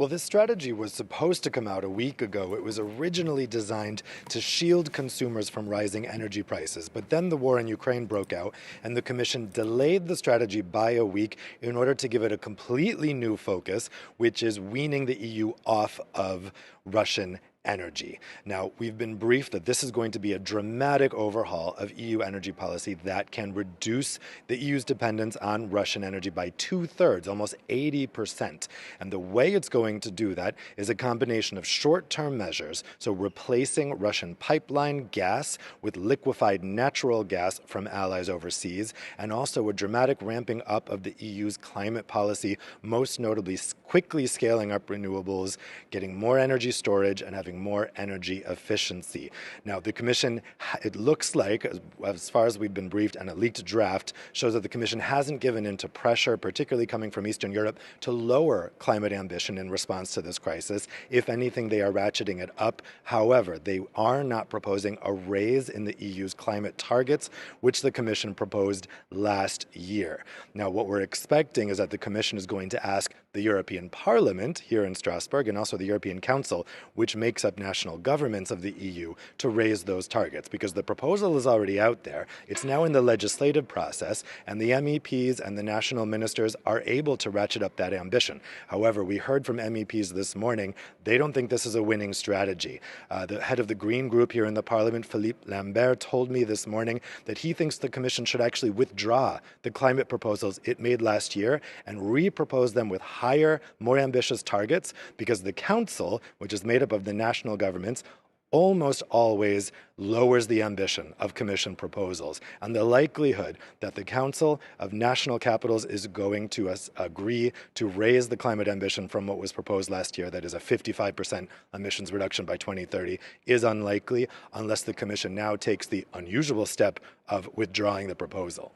Well, this strategy was supposed to come out a week ago. It was originally designed to shield consumers from rising energy prices. But then the war in Ukraine broke out, and the Commission delayed the strategy by a week in order to give it a completely new focus, which is weaning the EU off of Russian energy. Now, we've been briefed that this is going to be a dramatic overhaul of EU energy policy that can reduce the EU's dependence on Russian energy by 2/3, almost 80%. And the way it's going to do that is a combination of short-term measures, so replacing Russian pipeline gas with liquefied natural gas from allies overseas, and also a dramatic ramping up of the EU's climate policy, most notably quickly scaling up renewables, getting more energy storage, and having more energy efficiency. Now, the Commission, it looks like, as far as we've been briefed, and a leaked draft shows that the Commission hasn't given in to pressure, particularly coming from Eastern Europe, to lower climate ambition in response to this crisis. If anything, they are ratcheting it up. However, they are not proposing a raise in the EU's climate targets, which the Commission proposed last year. Now, what we're expecting is that the Commission is going to ask the European Parliament here in Strasbourg and also the European Council, which makes up national governments of the EU, to raise those targets, because the proposal is already out there. It's now in the legislative process, and the MEPs and the national ministers are able to ratchet up that ambition. However, we heard from MEPs this morning, they don't think this is a winning strategy. The head of the Green Group here in the Parliament, Philippe Lambert, told me this morning that he thinks the Commission should actually withdraw the climate proposals it made last year and re-propose them with higher, more ambitious targets, because the Council, which is made up of the national governments, almost always lowers the ambition of Commission proposals. And the likelihood that the Council of National Capitals is going to agree to raise the climate ambition from what was proposed last year, that is a 55% emissions reduction by 2030, is unlikely unless the Commission now takes the unusual step of withdrawing the proposal.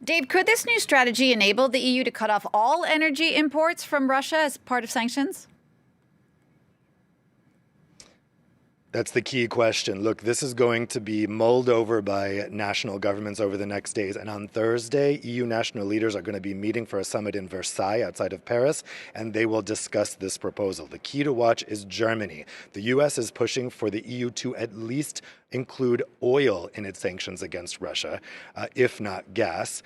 Dave, could this new strategy enable the EU to cut off all energy imports from Russia as part of sanctions? That's the key question. Look, this is going to be mulled over by national governments over the next days. And on Thursday, EU national leaders are going to be meeting for a summit in Versailles outside of Paris, and they will discuss this proposal. The key to watch is Germany. The US is pushing for the EU to at least include oil in its sanctions against Russia, if not gas.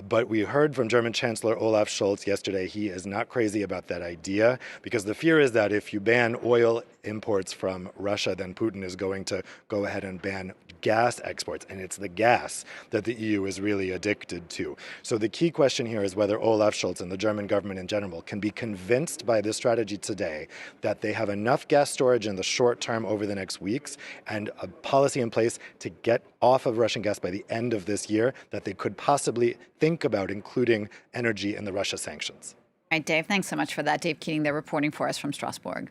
But we heard from German Chancellor Olaf Scholz yesterday, he is not crazy about that idea, because the fear is that if you ban oil imports from Russia, then Putin is going to go ahead and ban gas exports, and it's the gas that the EU is really addicted to. So the key question here is whether Olaf Scholz and the German government in general can be convinced by this strategy today that they have enough gas storage in the short term over the next weeks and a policy in place to get off of Russian gas by the end of this year, that they could possibly think about including energy in the Russia sanctions. All right, Dave, thanks so much for that. Dave Keating there reporting for us from Strasbourg.